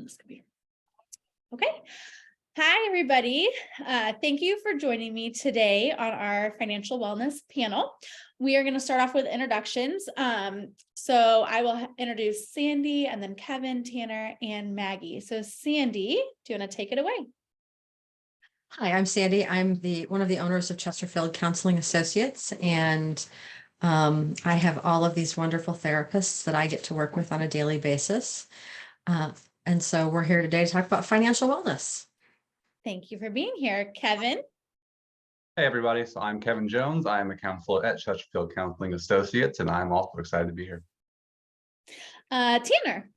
This could be okay. Hi, everybody. Thank you for joining me today on our financial wellness panel. We are going to start off with introductions. So I will introduce Sandy and then Kevin, Tanner, and Maggie. So Sandy, do you want to take it away? Hi, I'm Sandy. I'm one of the owners of Chesterfield Counseling Associates, and I have all of these wonderful therapists that I get to work with on a daily basis. And so we're here today to talk about financial wellness. Thank you for being here, Kevin. Hey everybody, so I'm Kevin Jones. I am a counselor at Chesterfield Counseling Associates, and I'm also excited to be here. Tanner.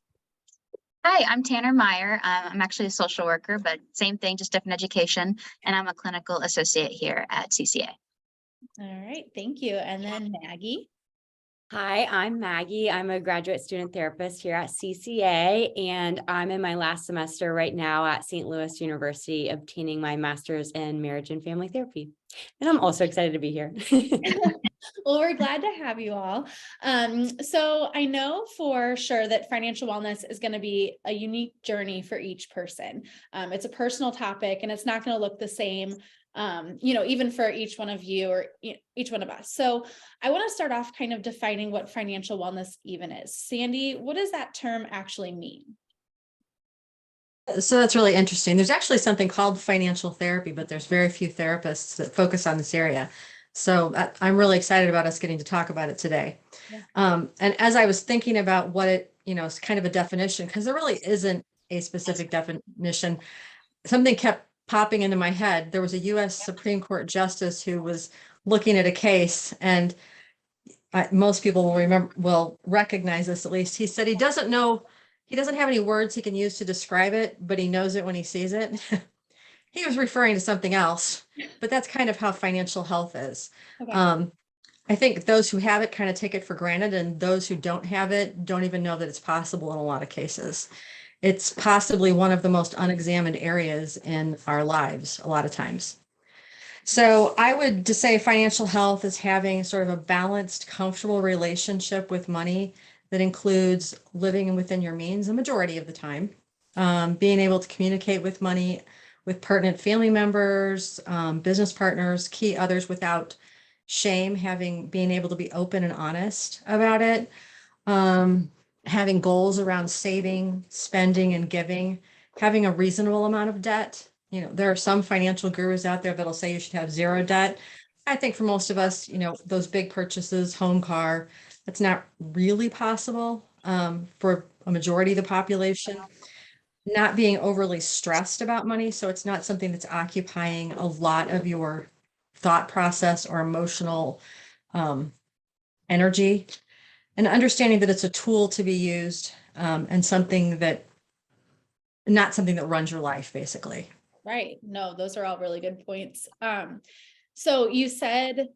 Hi, I'm Tanner Meyer. I'm actually a social worker, but same thing, just different education. And I'm a clinical associate here at CCA. All right, thank you. And then Maggie. Hi, I'm Maggie. I'm a graduate student therapist here at CCA, and I'm in my last semester right now at St. Louis University, obtaining my master's in marriage and family therapy. And I'm also excited to be here. Well, we're glad to have you all. So I know for sure that financial wellness is going to be a unique journey for each person. It's a personal topic and it's not going to look the same, even for each one of you or each one of us. So I want to start off kind of defining what financial wellness even is. Sandy, what does that term actually mean? So that's really interesting. There's actually something called financial therapy, but there's very few therapists that focus on this area. So I'm really excited about us getting to talk about it today. Yeah. And as I was thinking about what it, is kind of a definition, because there really isn't a specific definition, something kept popping into my head. There was a U.S. Supreme Court justice who was looking at a case, and most people will recognize this. At least he said he doesn't have any words he can use to describe it, but he knows it when he sees it. He was referring to something else, but that's kind of how financial health is. Okay. I think those who have it kind of take it for granted, and those who don't have it don't even know that it's possible in a lot of cases. It's possibly one of the most unexamined areas in our lives a lot of times. So I would just say financial health is having sort of a balanced, comfortable relationship with money that includes living within your means the majority of the time, being able to communicate with money with pertinent family members, business partners, key others without shame, being able to be open and honest about it, having goals around saving, spending, and giving, having a reasonable amount of debt. There are some financial gurus out there that'll say you should have zero debt. I think for most of us, those big purchases, home, car, that's not really possible for a majority of the population. Not being overly stressed about money. So it's not something that's occupying a lot of your thought process or emotional energy, and understanding that it's a tool to be used and not something that runs your life, basically. Right. No, those are all really good points. So you said,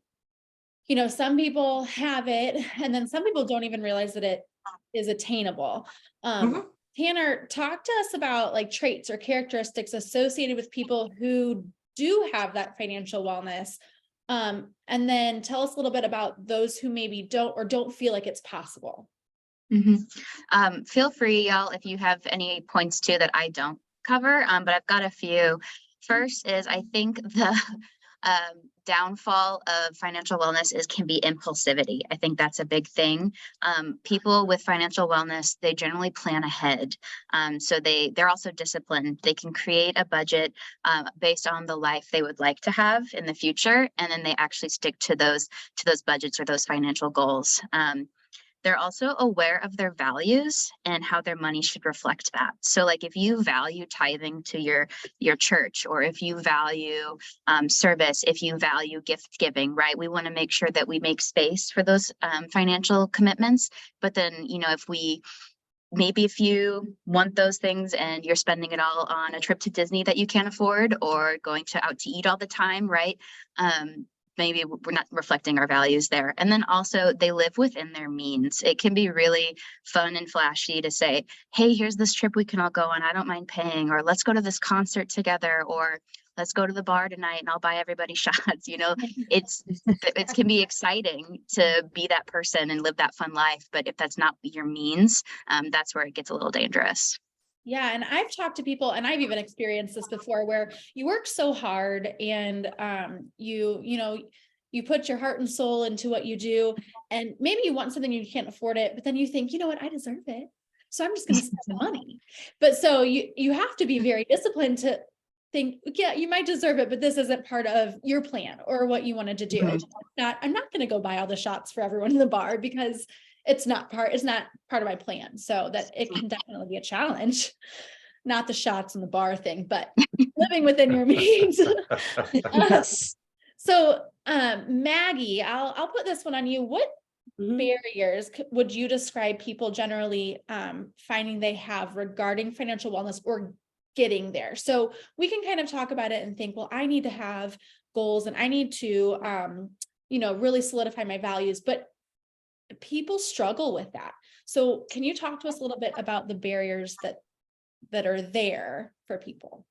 some people have it and then some people don't even realize that it is attainable. Tanner, talk to us about like traits or characteristics associated with people who do have that financial wellness. And then tell us a little bit about those who maybe don't feel like it's possible. Feel free, y'all, if you have any points too that I don't cover, but I've got a few. First is I think the downfall of financial wellness can be impulsivity. I think that's a big thing. People with financial wellness, they generally plan ahead. So they're also disciplined. They can create a budget based on the life they would like to have in the future, and then they actually stick to those budgets or those financial goals. They're also aware of their values and how their money should reflect that. So like if you value tithing to your church, or if you value service, if you value gift giving, right? We want to make sure that we make space for those financial commitments. But then, if you want those things and you're spending it all on a trip to Disney that you can't afford, or going out to eat all the time, right? Maybe we're not reflecting our values there. And then also they live within their means. It can be really fun and flashy to say, hey, here's this trip we can all go on. I don't mind paying, or let's go to this concert together, or let's go to the bar tonight and I'll buy everybody shots. It can be exciting to be that person and live that fun life. But if that's not your means, that's where it gets a little dangerous. Yeah, and I've talked to people, and I've even experienced this before, where you work so hard and you put your heart and soul into what you do, and maybe you want something and you can't afford it, but then you think, you know what, I deserve it, so I'm just going to spend the money. But so you have to be very disciplined to think, yeah, you might deserve it, but this isn't part of your plan or what you wanted to do. Mhm. It's not, I'm not going to go buy all the shots for everyone in the bar because it's not part of my plan. So that it can definitely be a challenge. Not the shots in the bar thing, but living within your means. Yes. So Maggie, I'll put this one on you. What Mhm. barriers would you describe people generally finding they have regarding financial wellness or getting there? So we can kind of talk about it and think, well, I need to have goals and I need to really solidify my values, but people struggle with that. So can you talk to us a little bit about the barriers that are there for people?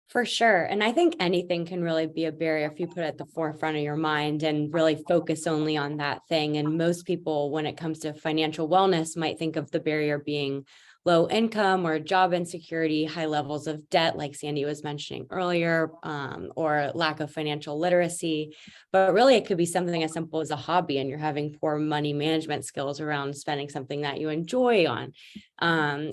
For sure. And I think anything can really be a barrier if you put it at the forefront of your mind and really focus only on that thing. And most people, when it comes to financial wellness, might think of the barrier being low income or job insecurity, high levels of debt, like Sandy was mentioning earlier, or lack of financial literacy. But really, it could be something as simple as a hobby and you're having poor money management skills around spending something that you enjoy on.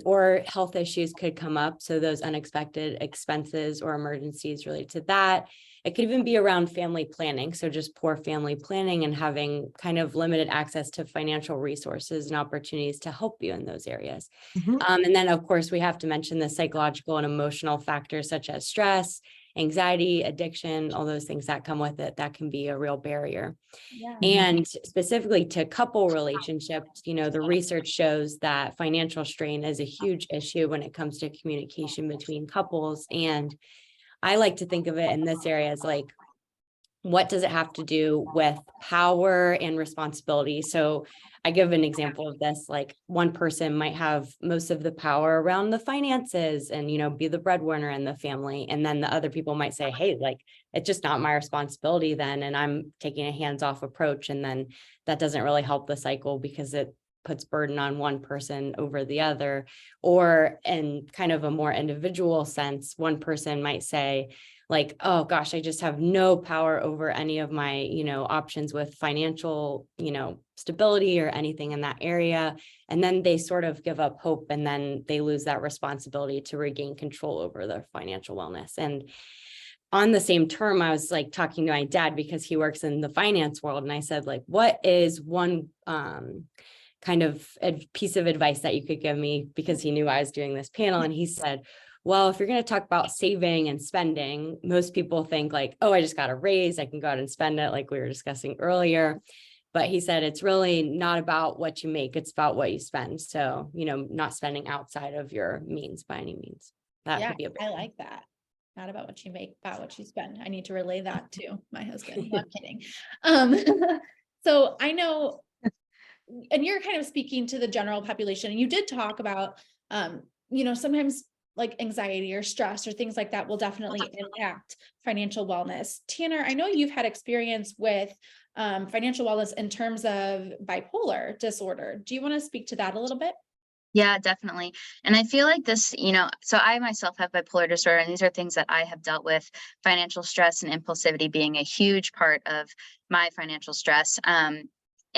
Or health issues could come up. So those unexpected expenses or emergencies related to that. It could even be around family planning. So just poor family planning and having kind of limited access to financial resources and opportunities to help you in those areas. Mhm. And then, of course, we have to mention the psychological and emotional factors such as stress, anxiety, addiction, all those things that come with it. That can be a real barrier. Yeah. And specifically to couple relationships, the research shows that financial strain is a huge issue when it comes to communication between couples. And I like to think of it in this area as like, what does it have to do with power and responsibility? So I give an example of this, like one person might have most of the power around the finances and, be the breadwinner in the family. And then the other people might say, hey, like, it's just not my responsibility then. And I'm taking a hands-off approach. And then that doesn't really help the cycle because it puts burden on one person over the other. Or in kind of a more individual sense, one person might say, like, oh gosh, I just have no power over any of my, options with financial, stability or anything in that area. And then they sort of give up hope and then they lose that responsibility to regain control over their financial wellness. And on the same term, I was like talking to my dad because he works in the finance world. And I said, like, what is one kind of piece of advice that you could give me? Because he knew I was doing this panel. And he said, well, if you're going to talk about saving and spending, most people think like, oh, I just got a raise, I can go out and spend it, like we were discussing earlier. But he said, it's really not about what you make, it's about what you spend. So, not spending outside of your means by any means. That could be a big I like that. Not about what you make, about what you spend. I need to relay that to my husband. No, I'm kidding. So I know, and you're kind of speaking to the general population, and you did talk about, sometimes like anxiety or stress or things like that will definitely impact financial wellness. Tanner, I know you've had experience with financial wellness in terms of bipolar disorder. Do you want to speak to that a little bit? Yeah, definitely. And I feel like this, so I myself have bipolar disorder, and these are things that I have dealt with, financial stress and impulsivity being a huge part of my financial stress.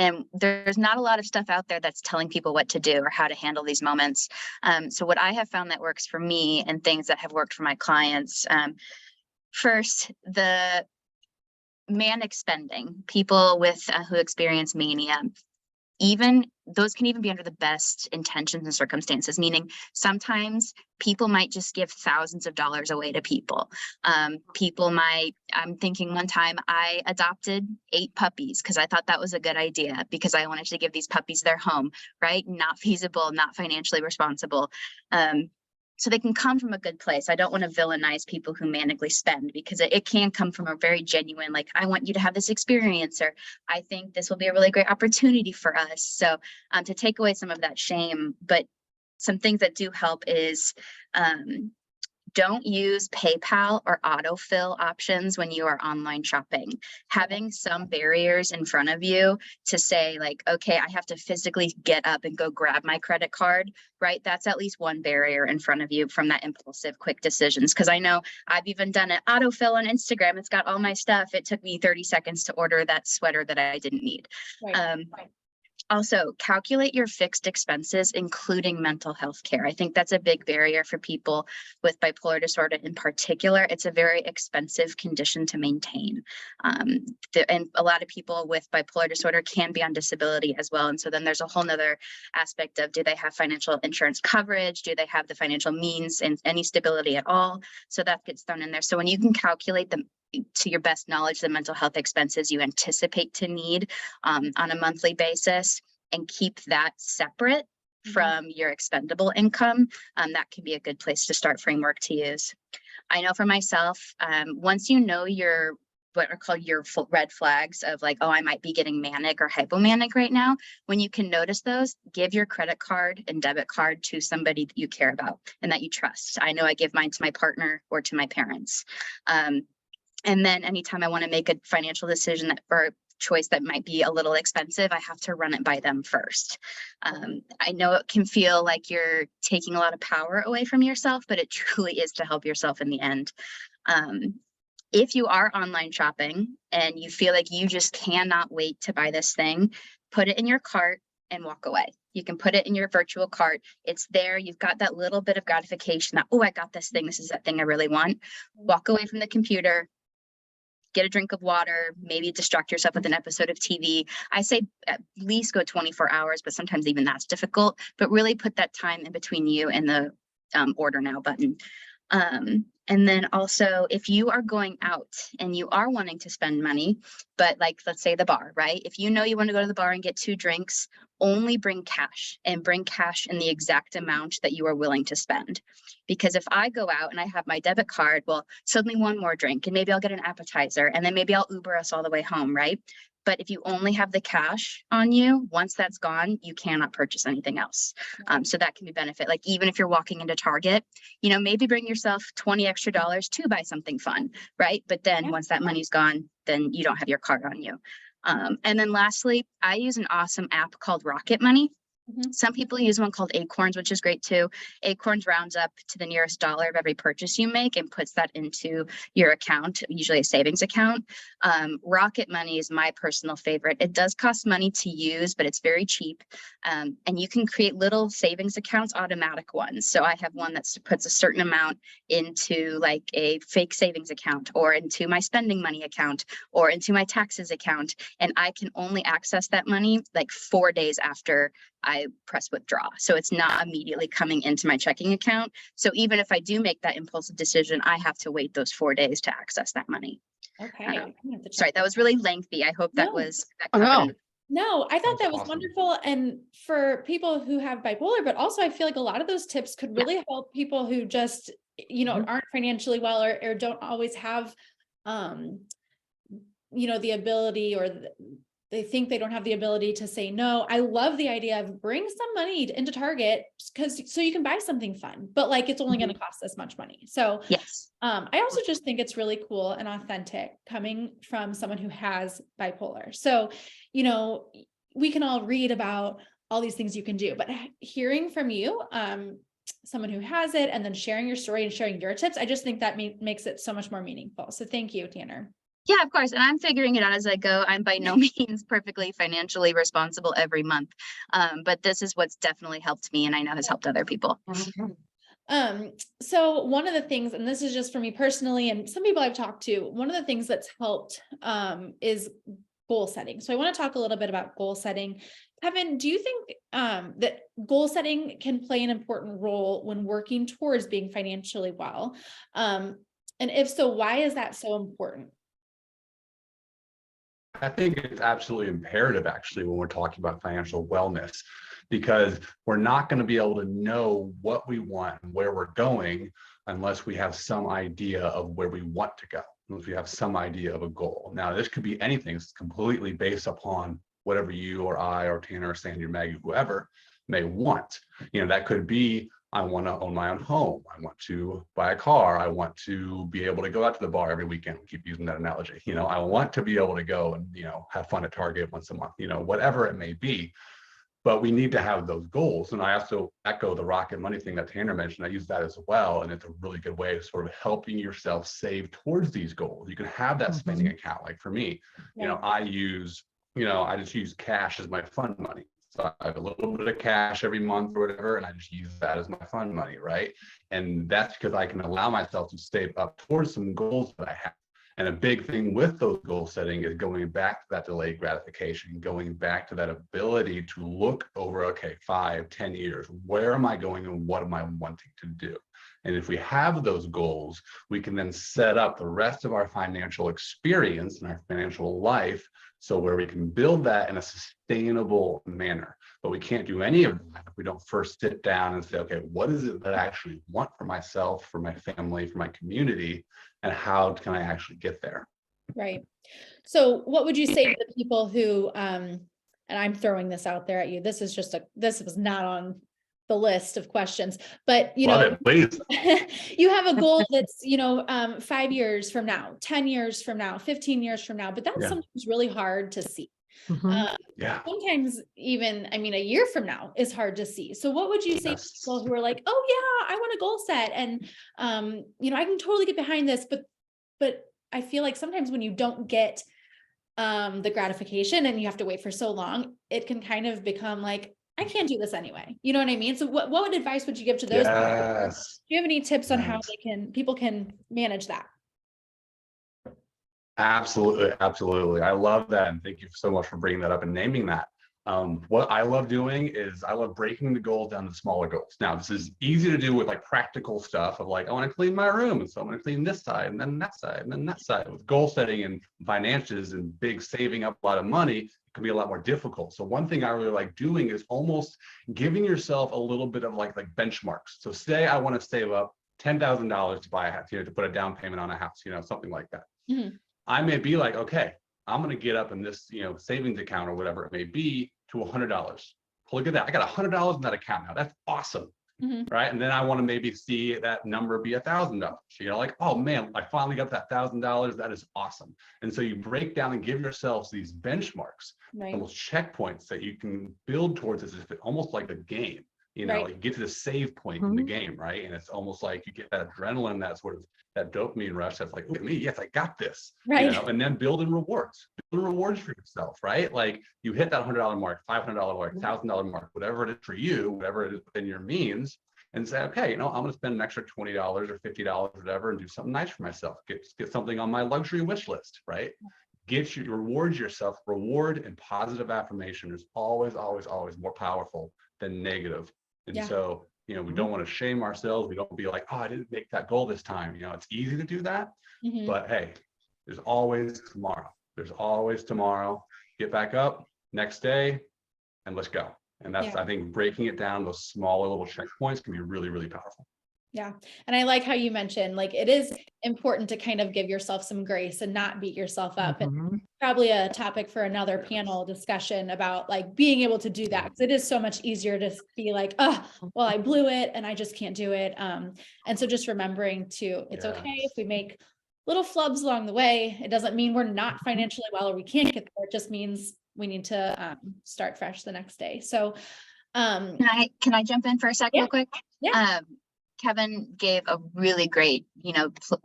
And there's not a lot of stuff out there that's telling people what to do or how to handle these moments. So what I have found that works for me and things that have worked for my clients, first, the manic spending, people with who experience mania, even those can even be under the best intentions and circumstances, meaning sometimes people might just give thousands of dollars away to people. I'm thinking one time I adopted 8 puppies because I thought that was a good idea because I wanted to give these puppies their home, right? Not feasible, not financially responsible. So they can come from a good place. I don't want to villainize people who manically spend because it can come from a very genuine, like, I want you to have this experience, or I think this will be a really great opportunity for us. So to take away some of that shame, but some things that do help is Don't use PayPal or autofill options when you are online shopping. Having some barriers in front of you to say like, okay, I have to physically get up and go grab my credit card, right? That's at least one barrier in front of you from that impulsive, quick decisions. Because I know I've even done an autofill on Instagram. It's got all my stuff. It took me 30 seconds to order that sweater that I didn't need. Right. Also, calculate your fixed expenses, including mental health care. I think that's a big barrier for people with bipolar disorder in particular. It's a very expensive condition to maintain. And a lot of people with bipolar disorder can be on disability as well. And so then there's a whole nother aspect of, do they have financial insurance coverage? Do they have the financial means and any stability at all? So that gets thrown in there. So when you can calculate them to your best knowledge, the mental health expenses you anticipate to need on a monthly basis, and keep that separate from your expendable income, that can be a good place to start framework to use. I know for myself, once you know your what are called your red flags of like, oh, I might be getting manic or hypomanic right now. When you can notice those, give your credit card and debit card to somebody that you care about and that you trust. I know I give mine to my partner or to my parents. And then anytime I want to make a financial decision that, or choice that might be a little expensive, I have to run it by them first. I know it can feel like you're taking a lot of power away from yourself, but it truly is to help yourself in the end. If you are online shopping and you feel like you just cannot wait to buy this thing, put it in your cart and walk away. You can put it in your virtual cart. It's there. You've got that little bit of gratification that, oh, I got this thing. This is that thing I really want. Walk away from the computer, get a drink of water, maybe distract yourself with an episode of TV. I say at least go 24 hours, but sometimes even that's difficult, but really put that time in between you and the order now button. And then also, if you are going out and you are wanting to spend money, but like, let's say the bar, right? If you know you want to go to the bar and get 2 drinks, only bring cash, and bring cash in the exact amount that you are willing to spend. Because if I go out and I have my debit card, well, suddenly one more drink and maybe I'll get an appetizer and then maybe I'll Uber us all the way home, right? But if you only have the cash on you, once that's gone, you cannot purchase anything else. So that can be benefit. Like even if you're walking into Target, you know, maybe bring yourself $20 extra to buy something fun, right? But then once that money's gone, then you don't have your card on you. And then lastly, I use an awesome app called Rocket Money. Some people use one called Acorns, which is great too. Acorns rounds up to the nearest dollar of every purchase you make and puts that into your account, usually a savings account. Rocket Money is my personal favorite. It does cost money to use, but it's very cheap. And you can create little savings accounts, automatic ones. So I have one that puts a certain amount into like a fake savings account, or into my spending money account, or into my taxes account. And I can only access that money like 4 days after I press withdraw. So it's not immediately coming into my checking account. So even if I do make that impulsive decision, I have to wait those 4 days to access that money. Okay. Sorry, that was really lengthy. I hope that No. was. No, I thought That's that was awesome. wonderful. And for people who have bipolar, but also I feel like a lot of those tips could really help people who just, you know, aren't financially well, or don't always have, you know, the ability, or they think they don't have the ability to say no. I love the idea of bring some money into Target, because so you can buy something fun, but like it's only going to cost this much money. So Yes. I also just think it's really cool and authentic coming from someone who has bipolar. So, you know, we can all read about all these things you can do, but hearing from you, someone who has it, and then sharing your story and sharing your tips, I just think that makes it so much more meaningful. So thank you, Tanner. Yeah, of course. And I'm figuring it out as I go. I'm by no means perfectly financially responsible every month. But this is what's definitely helped me, and I know has helped other people. So one of the things, and this is just for me personally, and some people I've talked to, one of the things that's helped is goal setting. So I want to talk a little bit about goal setting. Kevin, do you think that goal setting can play an important role when working towards being financially well? And if so, why is that so important? I think it's absolutely imperative, actually, when we're talking about financial wellness, because we're not going to be able to know what we want and where we're going unless we have some idea of where we want to go, unless we have some idea of a goal. Now, this could be anything. It's completely based upon whatever you or I or Tanner or Sandy or Maggie, whoever may want. You know, that could be I want to own my own home. I want to buy a car. I want to be able to go out to the bar every weekend. We keep using that analogy. I want to be able to go and, have fun at Target once a month, whatever it may be. But we need to have those goals. And I also echo the rocket money thing that Tanner mentioned. I use that as well. And it's a really good way of sort of helping yourself save towards these goals. You can have that spending account. Like for me, I just use cash as my fund money. So I have a little bit of cash every month or whatever, and I just use that as my fund money, right? And that's because I can allow myself to save up towards some goals that I have. And a big thing with those goal setting is going back to that delayed gratification, going back to that ability to look over, okay, 5, 10 years, where am I going and what am I wanting to do? And if we have those goals, we can then set up the rest of our financial experience and our financial life so where we can build that in a sustainable manner. But we can't do any of that if we don't first sit down and say, okay, what is it that I actually want for myself, for my family, for my community, and how can I actually get there? Right. So what would you say to the people who, and I'm throwing this out there at you, this was not on the list of questions, but Love it, please. you have a goal that's, 5 years from now, 10 years from now, 15 years from now, but that's sometimes really hard to see. Sometimes even, a year from now is hard to see. So what would you say to people who are like, oh yeah, I want a goal set and, I can totally get behind this, but I feel like sometimes when you don't get the gratification and you have to wait for so long, it can kind of become like, I can't do this anyway. You know what I mean? So what advice would you give to those? Yes. Do you have any tips on how people can manage that? Absolutely. Absolutely. I love that. And thank you so much for bringing that up and naming that. What I love doing is I love breaking the goals down to smaller goals. Now, this is easy to do with like practical stuff of like, I want to clean my room. And so I'm going to clean this side and then that side and then that side. With goal setting and finances and big saving up a lot of money, it can be a lot more difficult. So one thing I really like doing is almost giving yourself a little bit of like benchmarks. So say I want to save up $10,000 to buy a house, to put a down payment on a house, something like that. Mm-hmm. I may be like, okay, I'm going to get up in this, savings account or whatever it may be to $100. Look at that. I got $100 in that account now. That's awesome. Mm-hmm. Right. And then I want to maybe see that number be $1,000. Like, oh man, I finally got that $1,000. That is awesome. And so you break down and give yourselves these benchmarks, almost checkpoints that you can build towards as if it's almost like a game. You get to the save point in the game, right? And it's almost like you get that adrenaline, that sort of that dopamine rush. That's like, look at me, yes, I got this, right? And then building rewards for yourself, right? Like you hit that $100 mark, $500 mark, $1,000 mark, whatever it is for you, whatever it is within your means, and say, okay, I'm going to spend an extra $20 or $50, whatever, and do something nice for myself. Get something on my luxury wish list, right? Reward and positive affirmation is always, always, always more powerful than negative. And so, we don't want to shame ourselves. We don't be like, oh, I didn't make that goal this time. It's easy to do that, but hey, there's always tomorrow. There's always tomorrow. Get back up next day and let's go. And that's, I think, breaking it down, those smaller little checkpoints can be really, really powerful. Yeah. And I like how you mentioned, like, it is important to kind of give yourself some grace and not beat yourself up. And probably a topic for another panel discussion about like being able to do that. Because it is so much easier to be like, oh, well, I blew it and I just can't do it. And so just remembering it's okay if we make little flubs along the way. It doesn't mean we're not financially well or we can't get there. It just means we need to start fresh the next day. So can I jump in for a sec real quick? Yeah. Kevin gave a really great,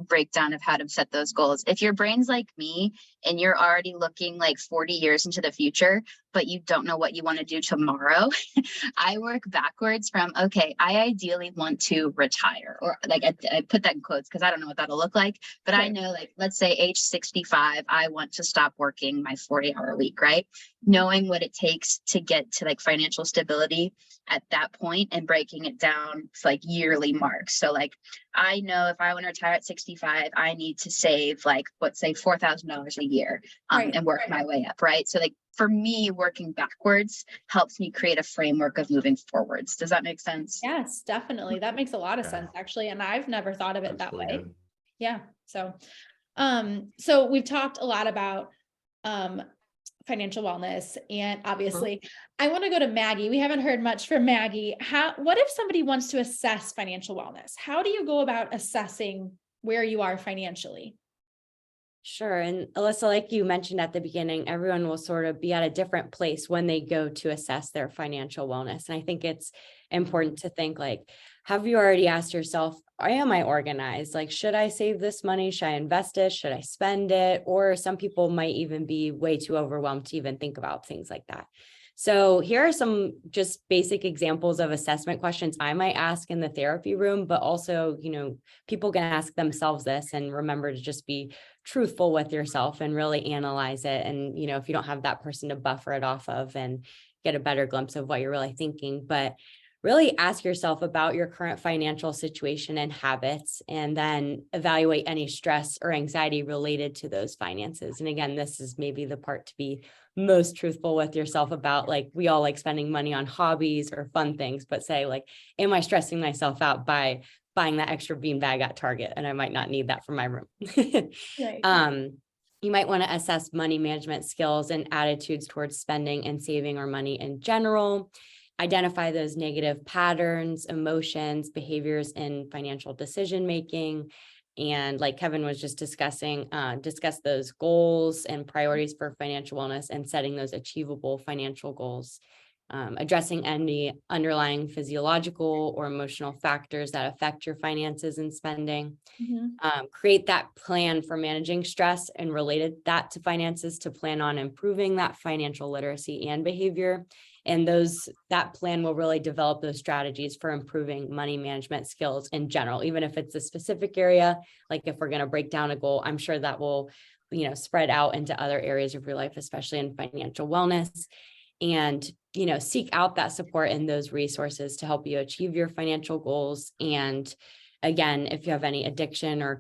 breakdown of how to set those goals. If your brain's like me and you're already looking like 40 years into the future, but you don't know what you want to do tomorrow, I work backwards from, okay, I ideally want to retire, or like I put that in quotes because I don't know what that'll look like, but I know, like, let's say age 65, I want to stop working my 40-hour week, right? Knowing what it takes to get to like financial stability at that point and breaking it down to like yearly marks. So like, I know if I want to retire at 65, I need to save like, let's say $4,000 a year and work my way up, right? So like for me, working backwards helps me create a framework of moving forwards. Does that make sense? Yes, definitely. That makes a lot of sense, actually. And I've never thought of it that way. Good. Yeah. So, so we've talked a lot about financial wellness. And obviously I want to go to Maggie. We haven't heard much from Maggie. What if somebody wants to assess financial wellness? How do you go about assessing where you are financially? Sure. And Alyssa, like you mentioned at the beginning, everyone will sort of be at a different place when they go to assess their financial wellness. And I think it's important to think like, have you already asked yourself, am I organized? Like, should I save this money? Should I invest it? Should I spend it? Or some people might even be way too overwhelmed to even think about things like that. So here are some just basic examples of assessment questions I might ask in the therapy room, but also, people can ask themselves this, and remember to just be truthful with yourself and really analyze it. And, if you don't have that person to buffer it off of and get a better glimpse of what you're really thinking, but really ask yourself about your current financial situation and habits, and then evaluate any stress or anxiety related to those finances. And again, this is maybe the part to be most truthful with yourself about. Like, we all like spending money on hobbies or fun things, but say like, am I stressing myself out by buying that extra bean bag at Target? And I might not need that for my room. Right. You might want to assess money management skills and attitudes towards spending and saving our money in general. Identify those negative patterns, emotions, behaviors in financial decision making. And like Kevin was just discussing, discuss those goals and priorities for financial wellness and setting those achievable financial goals. Addressing any underlying physiological or emotional factors that affect your finances and spending. Create that plan for managing stress and related that to finances to plan on improving that financial literacy and behavior. And that plan will really develop those strategies for improving money management skills in general, even if it's a specific area. Like if we're going to break down a goal, I'm sure that will, spread out into other areas of your life, especially in financial wellness. And, seek out that support and those resources to help you achieve your financial goals. And again, if you have any addiction or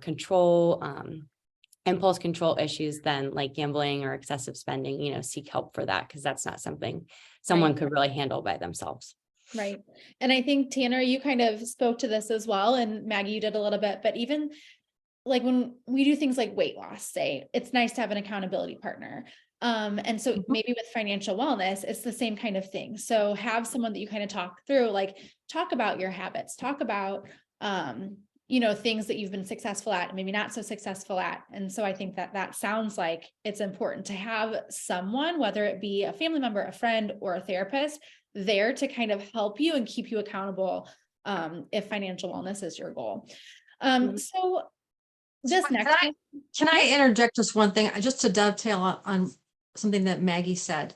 impulse control issues, then like gambling or excessive spending, seek help for that, because that's not something someone could really handle by themselves. Right. And I think, Tanner, you kind of spoke to this as well, and Maggie, you did a little bit, but even like when we do things like weight loss, say, it's nice to have an accountability partner. And so maybe with financial wellness, it's the same kind of thing. So have someone that you kind of talk through, like talk about your habits, talk about, things that you've been successful at, maybe not so successful at. And so I think that sounds like it's important to have someone, whether it be a family member, a friend, or a therapist, there to kind of help you and keep you accountable, if financial wellness is your goal. So this next can I interject just one thing, just to dovetail on something that Maggie said?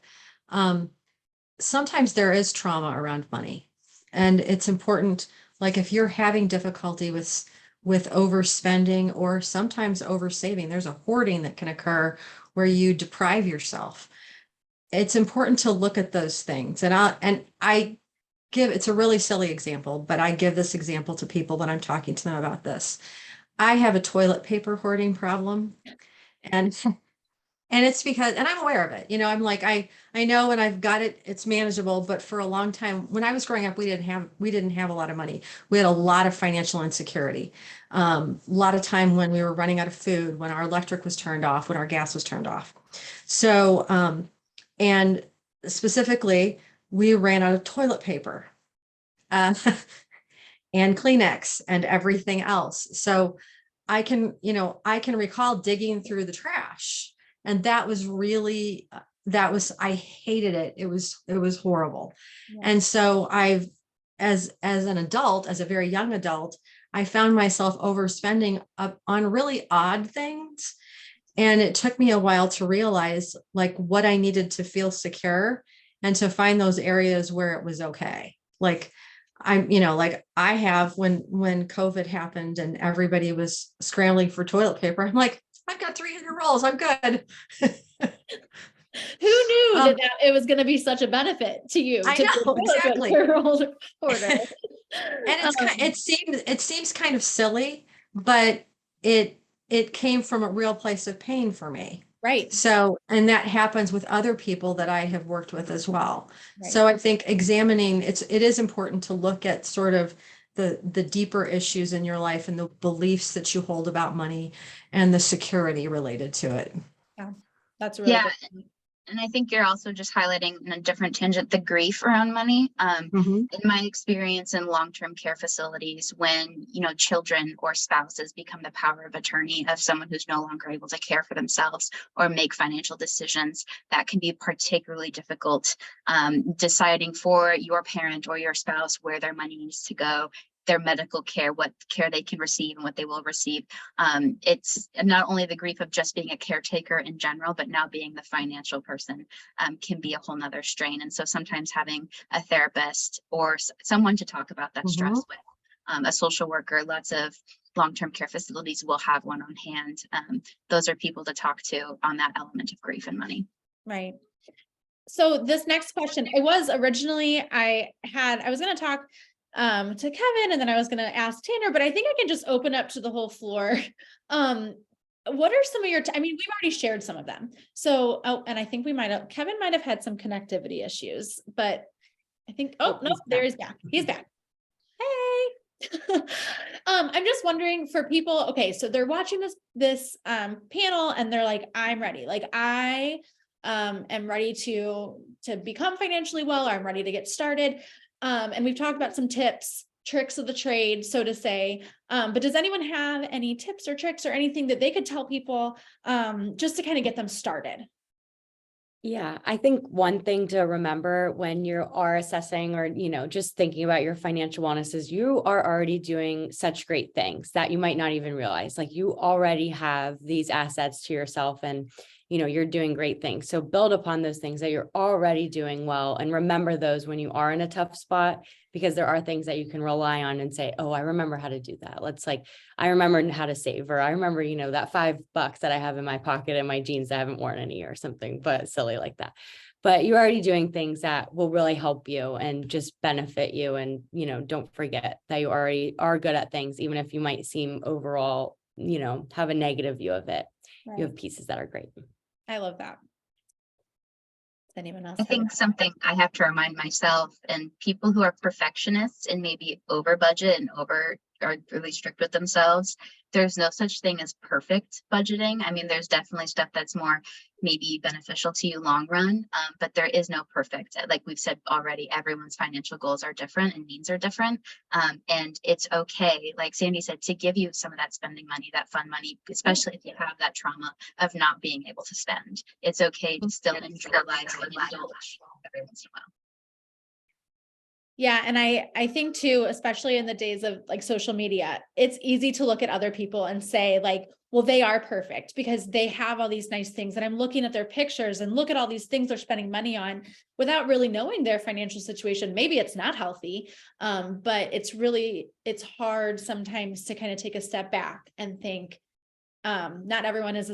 Sometimes there is trauma around money, and it's important. Like if you're having difficulty with overspending or sometimes oversaving, there's a hoarding that can occur where you deprive yourself. It's important to look at those things. And I give, it's a really silly example, but I give this example to people when I'm talking to them about this. I have a toilet paper hoarding problem, and it's because, and I'm aware of it, I'm like, I know, and I've got it, it's manageable. But for a long time, when I was growing up, we didn't have a lot of money. We had a lot of financial insecurity. A lot of time when we were running out of food, when our electric was turned off, when our gas was turned off. So, and specifically, we ran out of toilet paper, and Kleenex and everything else. So I can recall digging through the trash. And that was really, I hated it. It was horrible. Yeah. And so as an adult, as a very young adult, I found myself overspending on really odd things. And it took me a while to realize like what I needed to feel secure and to find those areas where it was okay. Like like I have, when COVID happened and everybody was scrambling for toilet paper, I'm like, I've got 300 rolls. I'm good. Who knew that it was going to be such a benefit to you? I know, exactly. And it seems kind of silly, but it came from a real place of pain for me. Right. So, and that happens with other people that I have worked with as well. Right. So I think examining, it is important to look at sort of the deeper issues in your life and the beliefs that you hold about money and the security related to it. Yeah, that's really good. And I think you're also just highlighting in a different tangent, the grief around money. In my experience in long-term care facilities, when, children or spouses become the power of attorney of someone who's no longer able to care for themselves or make financial decisions, that can be particularly difficult, deciding for your parent or your spouse where their money needs to go, their medical care, what care they can receive and what they will receive. It's not only the grief of just being a caretaker in general, but now being the financial person can be a whole nother strain. And so sometimes having a therapist or someone to talk about that stress with, a social worker, lots of long-term care facilities will have one on hand. Those are people to talk to on that element of grief and money. Right. So this next question, it was originally, I was going to talk to Kevin, and then I was going to ask Tanner, but I think I can just open up to the whole floor. What are some of your, I mean, we've already shared some of them. So, and I think Kevin might have had some connectivity issues, but I think, no, there he's back. He's back. Hey. I'm just wondering for people, okay, so they're watching this panel and they're like, I'm ready. Like I am ready to become financially well, or I'm ready to get started. And we've talked about some tips, tricks of the trade, so to say. But does anyone have any tips or tricks or anything that they could tell people just to kind of get them started? Yeah, I think one thing to remember when you are assessing or, just thinking about your financial wellness is you are already doing such great things that you might not even realize. Like you already have these assets to yourself and, you're doing great things. So build upon those things that you're already doing well and remember those when you are in a tough spot, because there are things that you can rely on and say, oh, I remember how to do that. I remember how to save, or I remember, that $5 that I have in my pocket in my jeans that I haven't worn in a year or something, but silly like that. But you're already doing things that will really help you and just benefit you. And, don't forget that you already are good at things, even if you might seem overall, have a negative view of it. Right. You have pieces that are great. I love that. Does anyone else? I think something I have to remind myself and people who are perfectionists and maybe over budget and are really strict with themselves, there's no such thing as perfect budgeting. I mean, there's definitely stuff that's more maybe beneficial to you long run, but there is no perfect. Like we've said already, everyone's financial goals are different and needs are different. And it's okay, like Sandy said, to give you some of that spending money, that fun money, especially if you have that trauma of not being able to spend. It's okay to still enjoy life and indulge every once in a while. Yeah. And I think too, especially in the days of like social media, it's easy to look at other people and say like, well, they are perfect because they have all these nice things. And I'm looking at their pictures and look at all these things they're spending money on without really knowing their financial situation. Maybe it's not healthy, but it's hard sometimes to kind of take a step back and think, not everything is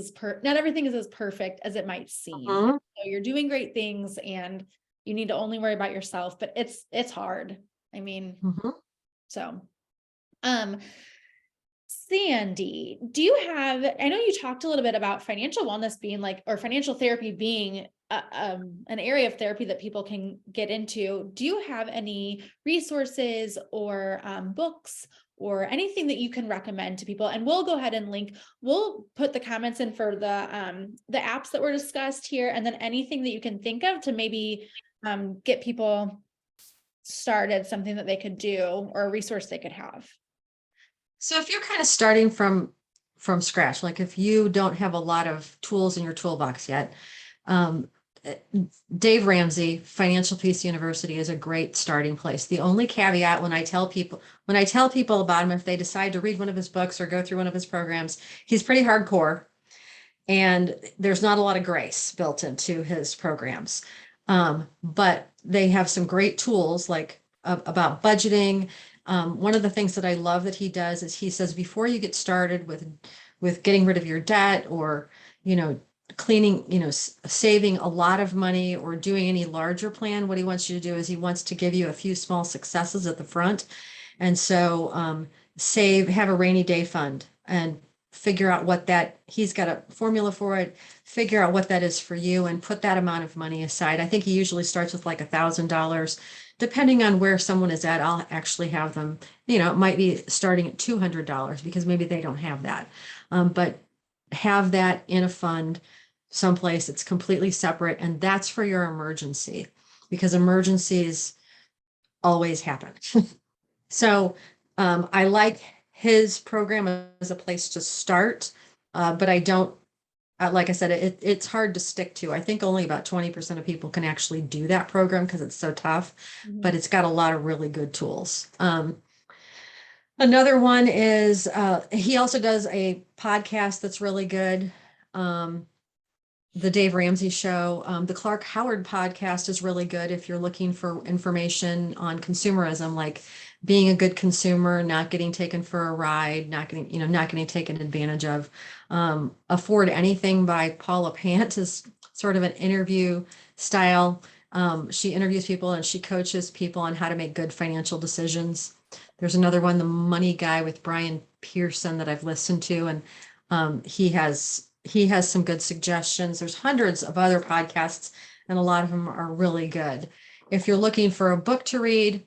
as perfect as it might seem. So you're doing great things and you need to only worry about yourself, but it's hard. I mean, so, Sandy, I know you talked a little bit about financial wellness being like, or financial therapy being an area of therapy that people can get into. Do you have any resources or books or anything that you can recommend to people? And we'll go ahead and we'll put the comments in for the apps that were discussed here, and then anything that you can think of to maybe get people started, something that they could do or a resource they could have. So if you're kind of starting from scratch, like if you don't have a lot of tools in your toolbox yet, Dave Ramsey, Financial Peace University is a great starting place. The only caveat when I tell people about him, if they decide to read one of his books or go through one of his programs, he's pretty hardcore and there's not a lot of grace built into his programs. But they have some great tools like about budgeting. One of the things that I love that he does is he says, before you get started with getting rid of your debt or, cleaning, saving a lot of money or doing any larger plan, what he wants you to do is he wants to give you a few small successes at the front. And so, have a rainy day fund and figure out he's got a formula for it, figure out what that is for you and put that amount of money aside. I think he usually starts with like $1,000. Depending on where someone is at, I'll actually have them, it might be starting at $200 because maybe they don't have that. But have that in a fund, someplace. It's completely separate, and that's for your emergency, because emergencies always happen. So I like his program as a place to start, but I don't, like I said, it's hard to stick to. I think only about 20% of people can actually do that program because it's so tough, but it's got a lot of really good tools. Another one is he also does a podcast that's really good. The Dave Ramsey Show. The Clark Howard podcast is really good if you're looking for information on consumerism, like being a good consumer, not getting taken for a ride, not getting taken advantage of. Afford Anything by Paula Pant is sort of an interview style. She interviews people and she coaches people on how to make good financial decisions. There's another one, The Money Guy with Brian Pearson, that I've listened to, and he has some good suggestions. There's hundreds of other podcasts, and a lot of them are really good. If you're looking for a book to read,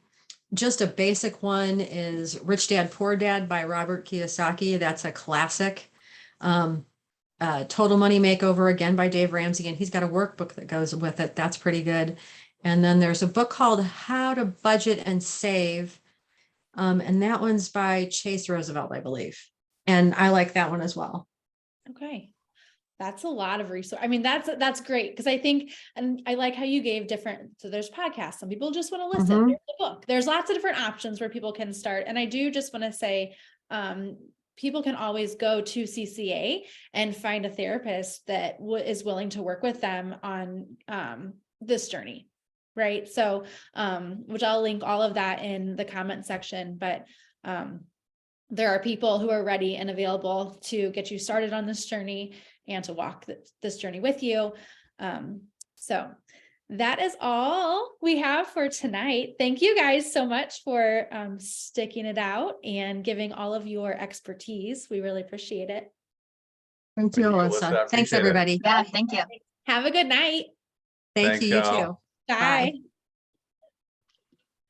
just a basic one is Rich Dad, Poor Dad by Robert Kiyosaki. That's a classic. Total Money Makeover, again by Dave Ramsey, and he's got a workbook that goes with it. That's pretty good. And then there's a book called How to Budget and Save. And that one's by Chase Roosevelt, I believe. And I like that one as well. Okay. That's a lot of resource. I mean, that's great. Because I think, and I like how you gave different, so there's podcasts. Some people just want to listen. Mhm. There's the book. There's lots of different options where people can start. And I do just want to say, people can always go to CCA and find a therapist that is willing to work with them on this journey. Right. So, which I'll link all of that in the comment section, but there are people who are ready and available to get you started on this journey and to walk this journey with you. So that is all we have for tonight. Thank you guys so much for sticking it out and giving all of your expertise. We really appreciate it. Thank you, Thank you, Alyssa. Alyssa. Thanks, Appreciate it. everybody. Yeah, thank you. Have a good night. Thank Thanks, you, you y'all. too. Bye.